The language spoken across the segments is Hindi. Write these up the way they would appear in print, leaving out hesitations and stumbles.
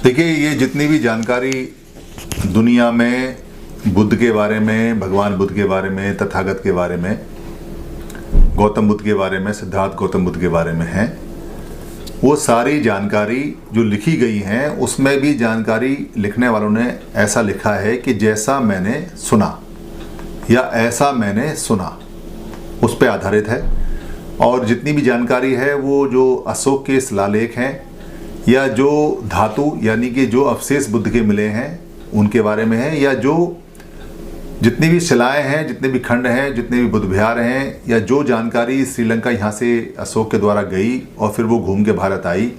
देखिए, ये जितनी भी जानकारी दुनिया में बुद्ध के बारे में, भगवान बुद्ध के बारे में, तथागत के बारे में, गौतम बुद्ध के बारे में, सिद्धार्थ गौतम बुद्ध के बारे में है, वो सारी जानकारी जो लिखी गई हैं उसमें भी जानकारी लिखने वालों ने ऐसा लिखा है कि जैसा मैंने सुना या ऐसा मैंने सुना, उस पर आधारित है। और जितनी भी जानकारी है वो जो अशोक के शिलालेख हैं या जो धातु यानी कि जो अवशेष बुद्ध के मिले हैं उनके बारे में है, या जो जितनी भी शिलाएं हैं, जितने भी खंड हैं, जितने भी बुद्ध विहार हैं, या जो जानकारी श्रीलंका यहाँ से अशोक के द्वारा गई और फिर वो घूम के भारत आई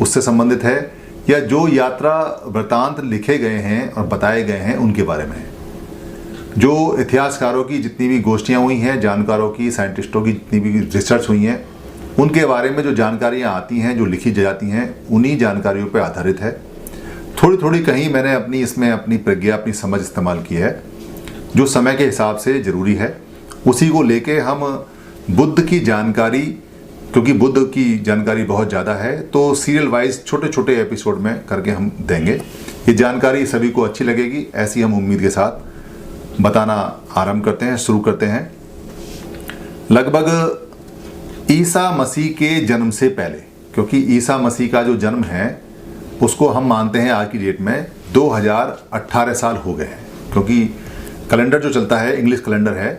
उससे संबंधित है, या जो यात्रा वृत्तांत लिखे गए हैं और बताए गए हैं उनके बारे में है। जो इतिहासकारों की जितनी भी गोष्ठियाँ हुई हैं, जानकारों की, साइंटिस्टों की जितनी भी रिसर्च हुई हैं, उनके बारे में जो जानकारियाँ आती हैं, जो लिखी जाती हैं, उन्हीं जानकारियों पर आधारित है। थोड़ी थोड़ी कहीं मैंने अपनी प्रज्ञा, अपनी समझ इस्तेमाल की है, जो समय के हिसाब से ज़रूरी है। उसी को लेके हम बुद्ध की जानकारी, क्योंकि बुद्ध की जानकारी बहुत ज़्यादा है, तो सीरियल वाइज छोटे छोटे एपिसोड में करके हम देंगे। ये जानकारी सभी को अच्छी लगेगी, ऐसी हम उम्मीद के साथ बताना आरंभ करते हैं, शुरू करते हैं। लगभग ईसा मसीह के जन्म से पहले, क्योंकि ईसा मसीह का जो जन्म है उसको हम मानते हैं आज की डेट में 2018 साल हो गए हैं, क्योंकि कैलेंडर जो चलता है इंग्लिश कैलेंडर है,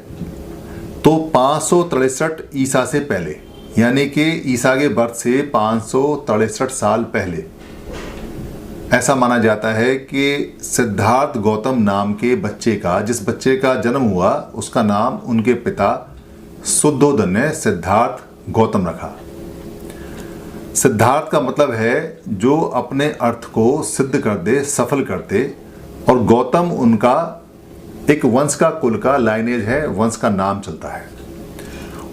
तो 563 ईसा से पहले, यानी कि ईसा के बर्थ से 563 साल पहले ऐसा माना जाता है कि सिद्धार्थ गौतम नाम के बच्चे का, जिस बच्चे का जन्म हुआ उसका नाम उनके पिता शुद्धोदन ने सिद्धार्थ गौतम रखा। सिद्धार्थ का मतलब है जो अपने अर्थ को सिद्ध कर दे, सफल करते, और गौतम उनका एक वंश का, कुल का लाइनेज है, वंश का नाम चलता है।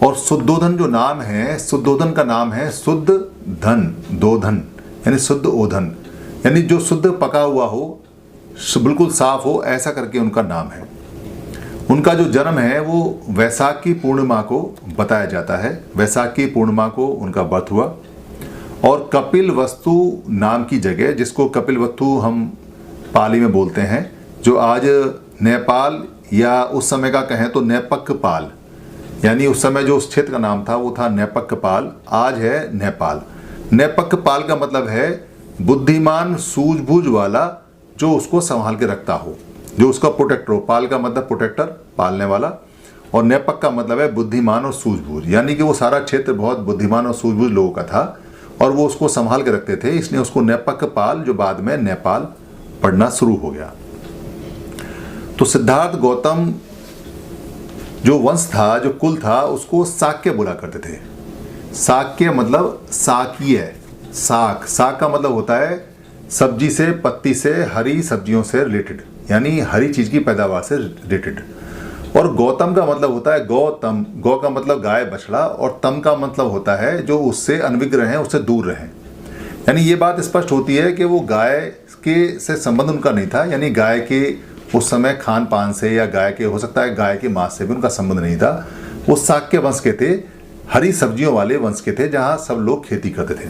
और शुद्धोधन जो नाम है, शुद्धोधन का नाम है शुद्ध धन, दोधन यानी शुद्ध ओधन, यानी जो शुद्ध पका हुआ हो, बिल्कुल साफ हो, ऐसा करके उनका नाम है। उनका जो जन्म है वो वैशाख की पूर्णिमा को बताया जाता है। वैशाख की पूर्णिमा को उनका बर्थ हुआ, और कपिलवस्तु नाम की जगह, जिसको कपिलवस्तु हम पाली में बोलते हैं, जो आज नेपाल या उस समय का कहें तो नेपक्कपाल, यानी उस समय जो उस क्षेत्र का नाम था वो था नेपक्कपाल, आज है नेपाल। नेपक्कपाल का मतलब है बुद्धिमान, सूझबूझ वाला, जो उसको संभाल के रखता हो, जो उसका प्रोटेक्टर हो। पाल का मतलब प्रोटेक्टर, पालने वाला, और नेपक का मतलब है बुद्धिमान और सूझबूझ, यानी कि वो सारा क्षेत्र बहुत बुद्धिमान और सूझबूझ लोगों का था और वो उसको संभाल के रखते थे, इसलिए उसको नेपक्कपाल, जो बाद में नेपाल पढ़ना शुरू हो गया। तो सिद्धार्थ गौतम जो वंश था, जो कुल था, उसको शाक्य बोला करते थे। शाक्य मतलब शाकीय, शाक, शाक का मतलब होता है सब्जी से, पत्ती से, हरी सब्जियों से रिलेटेड, यानी हरी चीज की पैदावार से रिलेटेड। और गौतम का मतलब होता है गौतम, गौ का मतलब गाय, बछड़ा, और तम का मतलब होता है जो उससे अनविज्ञ रहें, उससे दूर रहें। यानी ये बात स्पष्ट होती है कि वो गाय के से संबंध उनका नहीं था, यानी गाय के उस समय खान पान से, या गाय के, हो सकता है गाय के मांस से भी उनका संबंध नहीं था। वो शाक्य वंश के थे, हरी सब्जियों वाले वंश के थे, जहाँ सब लोग खेती करते थे।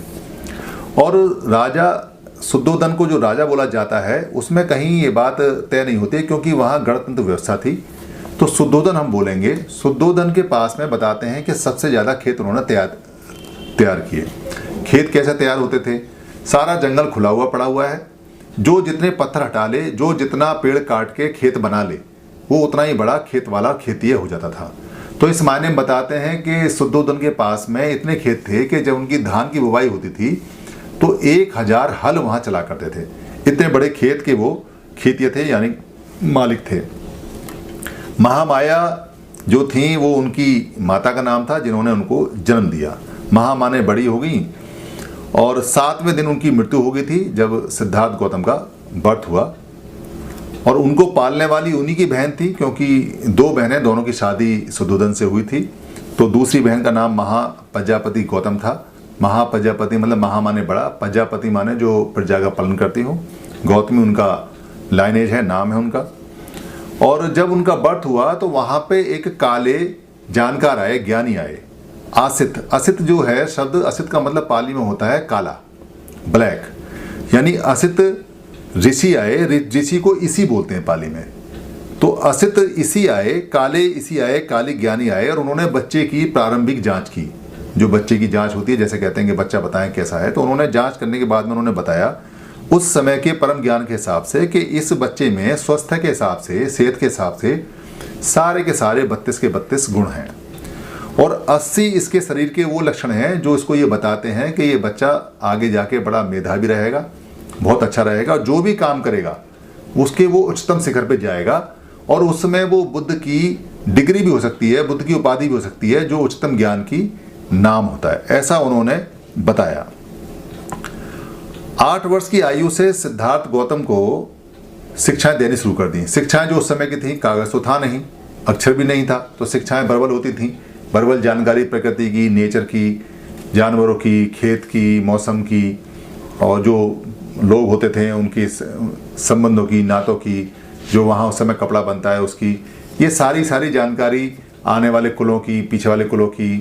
और राजा शुद्धोधन को जो राजा बोला जाता है उसमें कहीं ये बात तय नहीं होती, क्योंकि वहाँ गणतंत्र व्यवस्था थी, तो शुद्धोधन हम बोलेंगे। शुद्धोधन के पास में बताते हैं कि सबसे ज़्यादा खेत उन्होंने तैयार किए। खेत कैसे तैयार होते थे? सारा जंगल खुला हुआ पड़ा हुआ है, जो जितने पत्थर हटा ले, जो जितना पेड़ काट के खेत बना ले, वो उतना ही बड़ा खेत वाला खेतीय हो जाता था। तो इस मायने में बताते हैं कि शुद्धोधन के पास में इतने खेत थे कि जब उनकी धान की बुवाई होती थी तो 1000 हल वहाँ चला करते थे। इतने बड़े खेत के वो खेतीय थे, यानी मालिक थे। महामाया जो थी वो उनकी माता का नाम था, जिन्होंने उनको जन्म दिया। महामाने बड़ी हो गई और 7वें दिन उनकी मृत्यु हो गई थी जब सिद्धार्थ गौतम का बर्थ हुआ। और उनको पालने वाली उन्हीं की बहन थी, क्योंकि 2 बहनें, दोनों की शादी शुद्धोधन से हुई थी। तो दूसरी बहन का नाम महाप्रजापति गौतम था। महाप्रजापति मतलब महा माने बड़ा, प्रजापति माने जो प्रजा का पालन करती हो। गौतमी उनका लाइनेज है, नाम है उनका। और जब उनका बर्थ हुआ तो वहाँ पे एक काले जानकार आए, ज्ञानी आए, आसित। असित जो है शब्द, असित का मतलब पाली में होता है काला, ब्लैक। यानी असित ऋषि आए, ऋषि को इसी बोलते हैं पाली में। तो असित इसी आए, काले इसी आए, काली ज्ञानी आए और उन्होंने बच्चे की प्रारंभिक जांच की। जो बच्चे की जांच होती है, जैसे कहते हैं कि बच्चा बताएं कैसा है, तो उन्होंने जांच करने के बाद में उन्होंने बताया उस समय के परम ज्ञान के हिसाब से कि इस बच्चे में स्वस्थ के हिसाब से, सेहत के हिसाब से सारे के सारे 32 के 32 गुण हैं और 80 इसके शरीर के वो लक्षण हैं जो इसको ये बताते हैं कि ये बच्चा आगे जाके बड़ा मेधावी रहेगा, बहुत अच्छा रहेगा, जो भी काम करेगा उसके वो उच्चतम शिखर पे जाएगा और उस समय वो बुद्ध की डिग्री भी हो सकती है, बुद्ध की उपाधि भी हो सकती है, जो उच्चतम ज्ञान की नाम होता है, ऐसा उन्होंने बताया। 8 वर्ष की आयु से सिद्धार्थ गौतम को शिक्षाएं देनी शुरू कर दी। शिक्षाएं जो उस समय की थी, कागज तो था नहीं, अक्षर भी नहीं था, तो शिक्षाएं वर्बल होती थी। वर्बल जानकारी प्रकृति की, नेचर की, जानवरों की, खेत की, मौसम की और जो लोग होते थे उनकी संबंधों की, नातों की, जो वहाँ उस समय कपड़ा बनता है उसकी, ये सारी जानकारी आने वाले कुलों की, पीछे वाले कुलों की,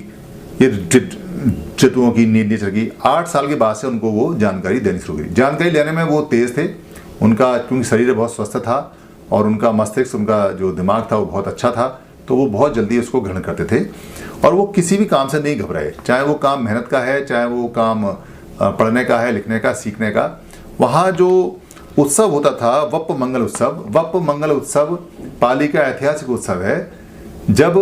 ये चितुओं की, नेचर की। 8 साल के बाद से उनको वो जानकारी देनी शुरू की। जानकारी लेने में वो तेज थे, उनका क्योंकि शरीर बहुत स्वस्थ था और उनका मस्तिष्क, उनका जो दिमाग था वो बहुत अच्छा था, तो वो बहुत जल्दी उसको ग्रहण करते थे और वो किसी भी काम से नहीं घबराए, चाहे वो काम मेहनत का है, चाहे वो काम पढ़ने का है, लिखने का, सीखने का। वहाँ जो उत्सव होता था वप मंगल उत्सव, वप मंगल उत्सव पाली का ऐतिहासिक उत्सव है। जब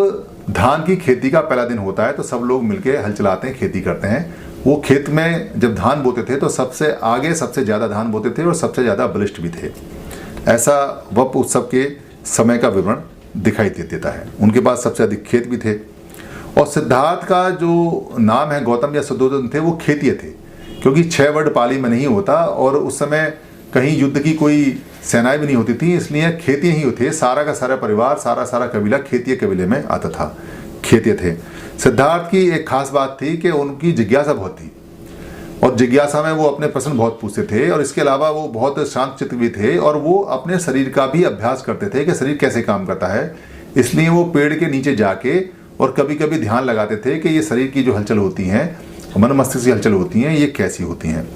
धान की खेती का पहला दिन होता है तो सब लोग मिलके हल चलाते हैं, खेती करते हैं। वो खेत में जब धान बोते थे तो सबसे आगे सबसे ज़्यादा धान बोते थे और सबसे ज़्यादा बलिष्ठ भी थे। ऐसा वप उत्सव के समय का विवरण दिखाई देता है। उनके पास सबसे अधिक खेत भी थे और सिद्धार्थ का जो नाम है गौतम या शुद्धोधन थे, वो खेतीय थे, क्योंकि 6 वर्ड पाली में नहीं होता और उस समय कहीं युद्ध की कोई सेनाएं भी नहीं होती थी, इसलिए खेतीय ही थे। सारा का सारा परिवार, सारा कबीला खेतीय कबीले में आता था, खेतीय थे। सिद्धार्थ की एक खास बात थी कि उनकी जिज्ञासा बहुत थी और जिज्ञासा में वो अपने प्रश्न बहुत पूछते थे और इसके अलावा वो बहुत शांत चित्त भी थे और वो अपने शरीर का भी अभ्यास करते थे कि शरीर कैसे काम करता है। इसलिए वो पेड़ के नीचे जाके और कभी कभी ध्यान लगाते थे कि ये शरीर की जो हलचल होती हैं, मन मस्तिष्क की हलचल होती हैं, ये कैसी होती हैं।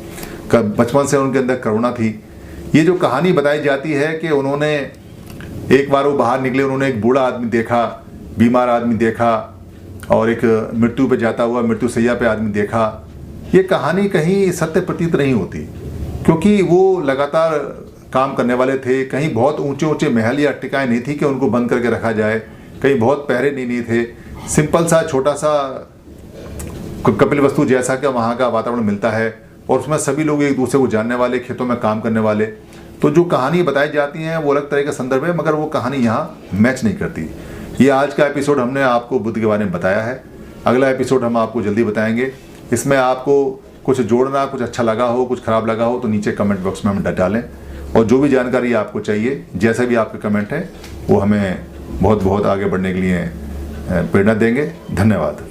बचपन से उनके अंदर करुणा थी। ये जो कहानी बताई जाती है कि उन्होंने एक बार वो बाहर निकले, उन्होंने एक बूढ़ा आदमी देखा, बीमार आदमी देखा और एक मृत्यु पे जाता हुआ मृत्यु सैया पे आदमी देखा। ये कहानी कहीं सत्य प्रतीत नहीं होती, क्योंकि वो लगातार काम करने वाले थे। कहीं बहुत ऊंचे ऊंचे महल या अट्टिकाएं नहीं थी कि उनको बंद करके रखा जाए, कहीं बहुत पहरे नहीं थे। सिंपल सा छोटा सा कपिलवस्तु जैसा कि वहाँ का वातावरण मिलता है और उसमें सभी लोग एक दूसरे को जानने वाले, खेतों में काम करने वाले। तो जो कहानी बताई जाती हैं वो अलग तरह का संदर्भ है, मगर वो कहानी यहाँ मैच नहीं करती। ये आज का एपिसोड हमने आपको बुद्ध के बारे में बताया है। अगला एपिसोड हम आपको जल्दी बताएंगे। इसमें आपको कुछ जोड़ना, कुछ अच्छा लगा हो, कुछ खराब लगा हो तो नीचे कमेंट बॉक्स में हम डालें और जो भी जानकारी आपको चाहिए, जैसे भी आपके कमेंट है, वो हमें बहुत बहुत आगे बढ़ने के लिए प्रेरणा देंगे। धन्यवाद।